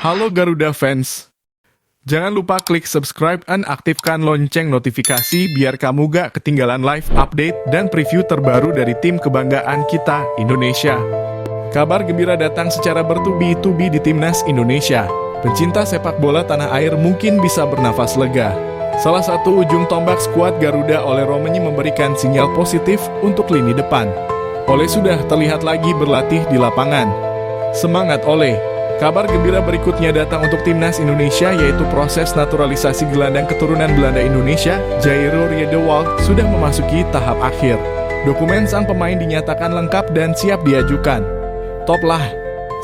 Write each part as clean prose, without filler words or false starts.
Halo Garuda fans. Jangan lupa klik subscribe dan aktifkan lonceng notifikasi biar kamu gak ketinggalan live update dan preview terbaru dari tim kebanggaan kita, Indonesia. Kabar gembira datang secara bertubi-tubi di Timnas Indonesia. Pencinta sepak bola tanah air mungkin bisa bernafas lega. Salah satu ujung tombak skuad Garuda Ole Romenyi memberikan sinyal positif untuk lini depan. Ole sudah terlihat lagi berlatih di lapangan. Semangat Ole! Kabar gembira berikutnya datang untuk Timnas Indonesia, yaitu proses naturalisasi gelandang keturunan Belanda Indonesia, Jairo Riedewald, sudah memasuki tahap akhir. Dokumen sang pemain dinyatakan lengkap dan siap diajukan. Top lah!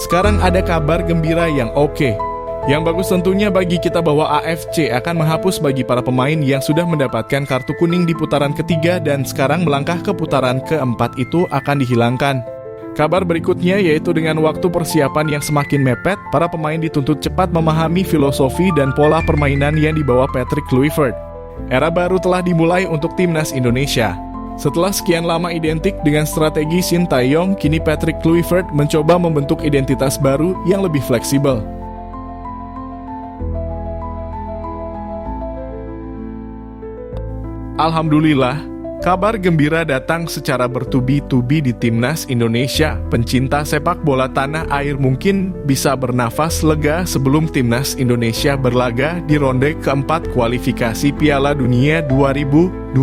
Sekarang ada kabar gembira yang oke. Yang bagus tentunya bagi kita bahwa AFC akan menghapus bagi para pemain yang sudah mendapatkan kartu kuning di putaran ketiga dan sekarang melangkah ke putaran keempat itu akan dihilangkan. Kabar berikutnya yaitu dengan waktu persiapan yang semakin mepet, para pemain dituntut cepat memahami filosofi dan pola permainan yang dibawa Patrick Kluivert. Era baru telah dimulai untuk Timnas Indonesia. Setelah sekian lama identik dengan strategi Sintayong, kini Patrick Kluivert mencoba membentuk identitas baru yang lebih fleksibel. Alhamdulillah, kabar gembira datang secara bertubi-tubi di Timnas Indonesia. Pencinta sepak bola tanah air mungkin bisa bernafas lega sebelum Timnas Indonesia berlaga di ronde keempat kualifikasi Piala Dunia 2026.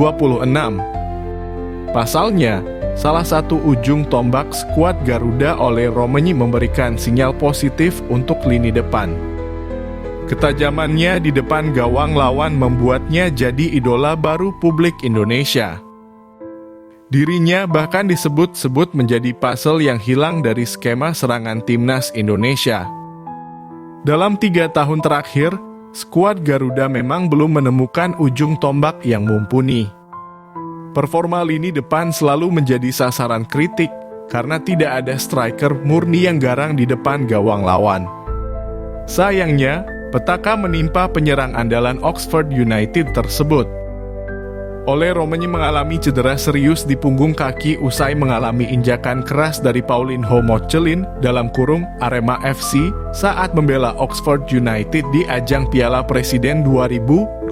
Pasalnya, salah satu ujung tombak skuad Garuda Ole Romenyi memberikan sinyal positif untuk lini depan. Ketajamannya di depan gawang lawan membuatnya jadi idola baru publik Indonesia. Dirinya bahkan disebut-sebut menjadi puzzle yang hilang dari skema serangan Timnas Indonesia. Dalam 3 tahun terakhir, skuad Garuda memang belum menemukan ujung tombak yang mumpuni. Performa lini depan selalu menjadi sasaran kritik karena tidak ada striker murni yang garang di depan gawang lawan. Sayangnya, petaka menimpa penyerang andalan Oxford United tersebut. Ole Romenyi mengalami cedera serius di punggung kaki usai mengalami injakan keras dari Paulinho Mochelin (Arema FC) saat membela Oxford United di ajang Piala Presiden 2025.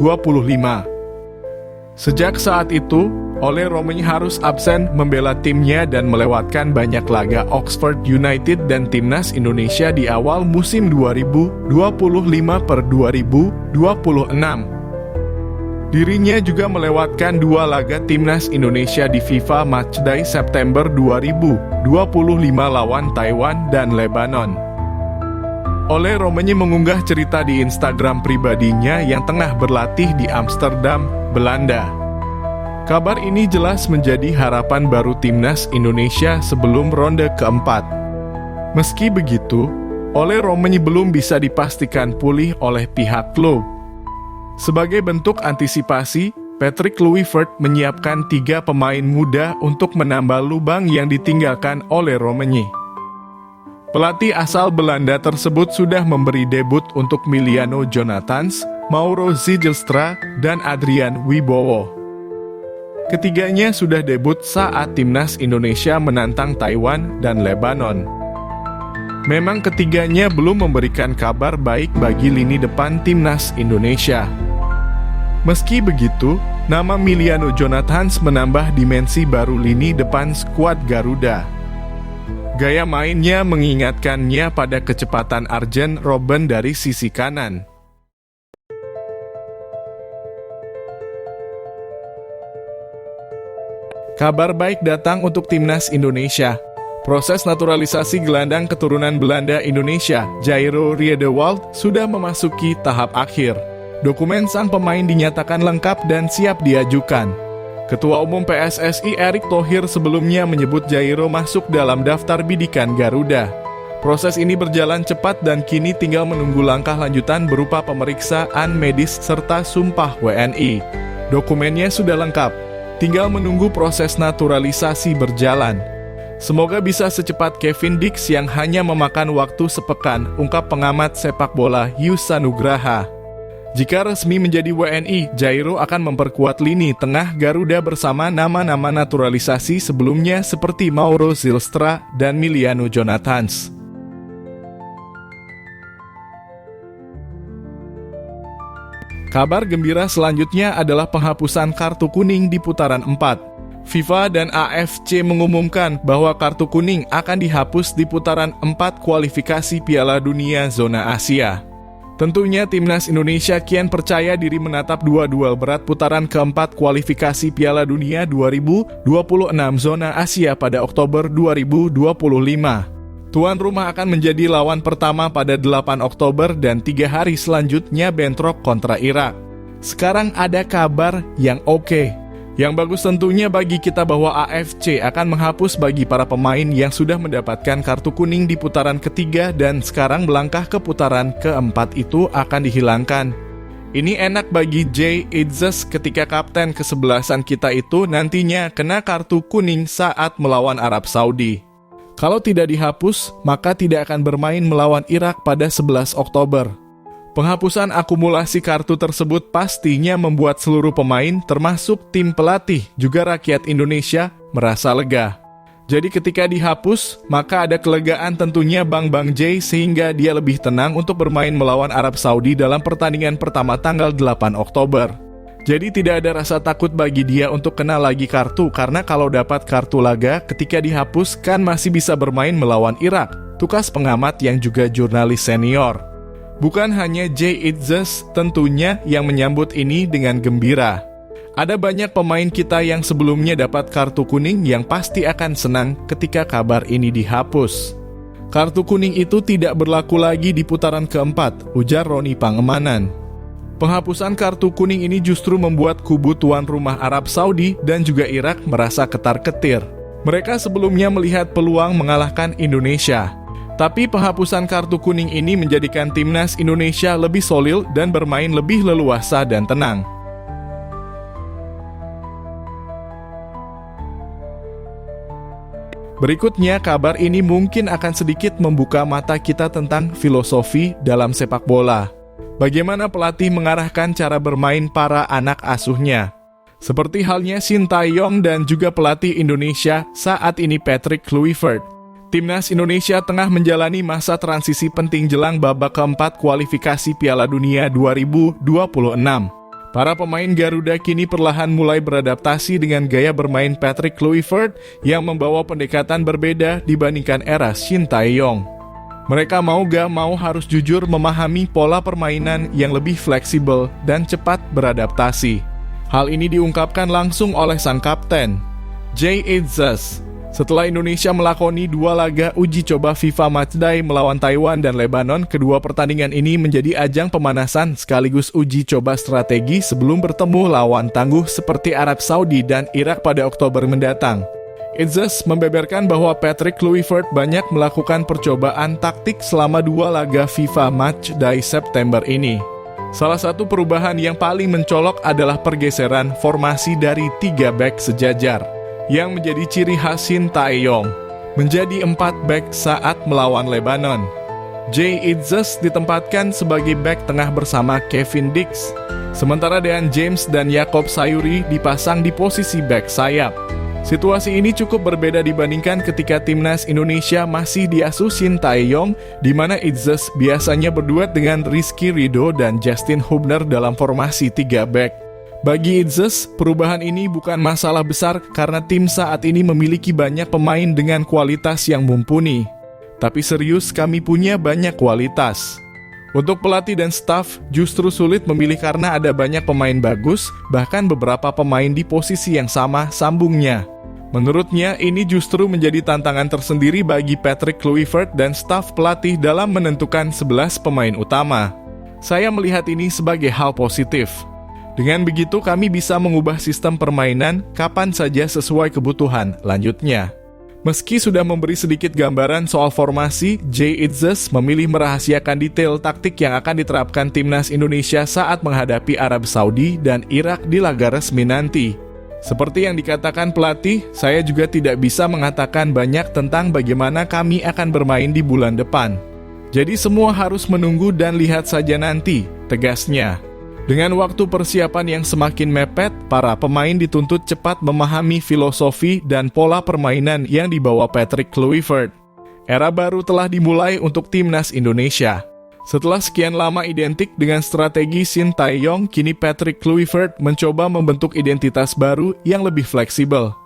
Sejak saat itu, Ole Romenyi harus absen membela timnya dan melewatkan banyak laga Oxford United dan Timnas Indonesia di awal musim 2025/2026. Dirinya juga melewatkan 2 laga Timnas Indonesia di FIFA Matchday September 2025 lawan Taiwan dan Lebanon. Ole Romenyi mengunggah cerita di Instagram pribadinya yang tengah berlatih di Amsterdam, Belanda. Kabar ini jelas menjadi harapan baru Timnas Indonesia sebelum ronde keempat. Meski begitu, Ole Romenyi belum bisa dipastikan pulih oleh pihak klub. Sebagai bentuk antisipasi, Patrick Kluivert menyiapkan 3 pemain muda untuk menambal lubang yang ditinggalkan oleh Romenyi. Pelatih asal Belanda tersebut sudah memberi debut untuk Miliano Jonathans, Mauro Zijlstra, dan Adrian Wibowo. Ketiganya sudah debut saat Timnas Indonesia menantang Taiwan dan Lebanon. Memang ketiganya belum memberikan kabar baik bagi lini depan Timnas Indonesia. Meski begitu, nama Miliano Jonathans menambah dimensi baru lini depan skuad Garuda. Gaya mainnya mengingatkannya pada kecepatan Arjen Robben dari sisi kanan. Kabar baik datang untuk Timnas Indonesia. Proses naturalisasi gelandang keturunan Belanda Indonesia, Jairo Riedewald, sudah memasuki tahap akhir. Dokumen sang pemain dinyatakan lengkap dan siap diajukan. Ketua Umum PSSI Erick Thohir sebelumnya menyebut Jairo masuk dalam daftar bidikan Garuda. Proses ini berjalan cepat dan kini tinggal menunggu langkah lanjutan berupa pemeriksaan medis serta sumpah WNI. Dokumennya sudah lengkap. Tinggal menunggu proses naturalisasi berjalan. Semoga bisa secepat Kevin Dix yang hanya memakan waktu sepekan, ungkap pengamat sepak bola Yusa Nugraha. Jika resmi menjadi WNI, Jairo akan memperkuat lini tengah Garuda bersama nama-nama naturalisasi sebelumnya seperti Mauro Zijlstra dan Miliano Jonathans. Kabar gembira selanjutnya adalah penghapusan kartu kuning di putaran 4. FIFA dan AFC mengumumkan bahwa kartu kuning akan dihapus di putaran 4 kualifikasi Piala Dunia zona Asia. Tentunya timnas Indonesia kian percaya diri menatap dua duel berat putaran keempat kualifikasi Piala Dunia 2026 zona Asia pada Oktober 2025. Tuan rumah akan menjadi lawan pertama pada 8 Oktober dan 3 hari selanjutnya bentrok kontra Irak. Sekarang ada kabar yang oke. Yang bagus tentunya bagi kita bahwa AFC akan menghapus bagi para pemain yang sudah mendapatkan kartu kuning di putaran ketiga dan sekarang melangkah ke putaran keempat itu akan dihilangkan. Ini enak bagi Jay Itzes ketika kapten kesebelasan kita itu nantinya kena kartu kuning saat melawan Arab Saudi. Kalau tidak dihapus, maka tidak akan bermain melawan Irak pada 11 Oktober. Penghapusan akumulasi kartu tersebut pastinya membuat seluruh pemain, termasuk tim pelatih, juga rakyat Indonesia, merasa lega. Jadi ketika dihapus, maka ada kelegaan tentunya Bang Jay sehingga dia lebih tenang untuk bermain melawan Arab Saudi dalam pertandingan pertama tanggal 8 Oktober. Jadi tidak ada rasa takut bagi dia untuk kena lagi kartu, karena kalau dapat kartu laga ketika dihapus kan masih bisa bermain melawan Irak, tukas pengamat yang juga jurnalis senior. Bukan hanya Jay Itzes tentunya yang menyambut ini dengan gembira. Ada banyak pemain kita yang sebelumnya dapat kartu kuning yang pasti akan senang ketika kabar ini dihapus. Kartu kuning itu tidak berlaku lagi di putaran keempat, ujar Roni Pangemanan. Penghapusan kartu kuning ini justru membuat kubu tuan rumah Arab Saudi dan juga Irak merasa ketar-ketir. Mereka sebelumnya melihat peluang mengalahkan Indonesia. Tapi penghapusan kartu kuning ini menjadikan timnas Indonesia lebih solid dan bermain lebih leluasa dan tenang. Berikutnya, kabar ini mungkin akan sedikit membuka mata kita tentang filosofi dalam sepak bola. Bagaimana pelatih mengarahkan cara bermain para anak asuhnya. Seperti halnya Sintayong dan juga pelatih Indonesia saat ini Patrick Kluivert. Timnas Indonesia tengah menjalani masa transisi penting jelang babak keempat kualifikasi Piala Dunia 2026. Para pemain Garuda kini perlahan mulai beradaptasi dengan gaya bermain Patrick Kluivert yang membawa pendekatan berbeda dibandingkan era Sintayong. Mereka mau gak mau harus jujur memahami pola permainan yang lebih fleksibel dan cepat beradaptasi. Hal ini diungkapkan langsung oleh sang kapten, Jay Itzes. Setelah Indonesia melakoni 2 laga uji coba FIFA Matchday melawan Taiwan dan Lebanon, kedua pertandingan ini menjadi ajang pemanasan sekaligus uji coba strategi sebelum bertemu lawan tangguh seperti Arab Saudi dan Irak pada Oktober mendatang. Itzes membeberkan bahwa Patrick Kluivert banyak melakukan percobaan taktik selama 2 laga FIFA Matchday September ini. Salah satu perubahan yang paling mencolok adalah pergeseran formasi dari 3 bek sejajar, yang menjadi ciri khas Sintayong, menjadi 4 bek saat melawan Lebanon. Jay Itzes ditempatkan sebagai bek tengah bersama Kevin Dix, sementara Dean James dan Yakob Sayuri dipasang di posisi bek sayap. Situasi ini cukup berbeda dibandingkan ketika timnas Indonesia masih diasuh Sintayong, di mana Itzes biasanya berduet dengan Rizky Ridho dan Justin Hubner dalam formasi 3 bek. Bagi Itzes, perubahan ini bukan masalah besar karena tim saat ini memiliki banyak pemain dengan kualitas yang mumpuni. Tapi serius, kami punya banyak kualitas. Untuk pelatih dan staf, justru sulit memilih karena ada banyak pemain bagus, bahkan beberapa pemain di posisi yang sama, sambungnya. Menurutnya, ini justru menjadi tantangan tersendiri bagi Patrick Kluivert dan staf pelatih dalam menentukan 11 pemain utama. Saya melihat ini sebagai hal positif. Dengan begitu kami bisa mengubah sistem permainan kapan saja sesuai kebutuhan, lanjutnya. Meski sudah memberi sedikit gambaran soal formasi, Jay Itzes memilih merahasiakan detail taktik yang akan diterapkan timnas Indonesia saat menghadapi Arab Saudi dan Irak di laga resmi nanti. Seperti yang dikatakan pelatih, saya juga tidak bisa mengatakan banyak tentang bagaimana kami akan bermain di bulan depan. Jadi semua harus menunggu dan lihat saja nanti, tegasnya. Dengan waktu persiapan yang semakin mepet, para pemain dituntut cepat memahami filosofi dan pola permainan yang dibawa Patrick Kluivert. Era baru telah dimulai untuk timnas Indonesia. Setelah sekian lama identik dengan strategi Shin Tae-yong, kini Patrick Kluivert mencoba membentuk identitas baru yang lebih fleksibel.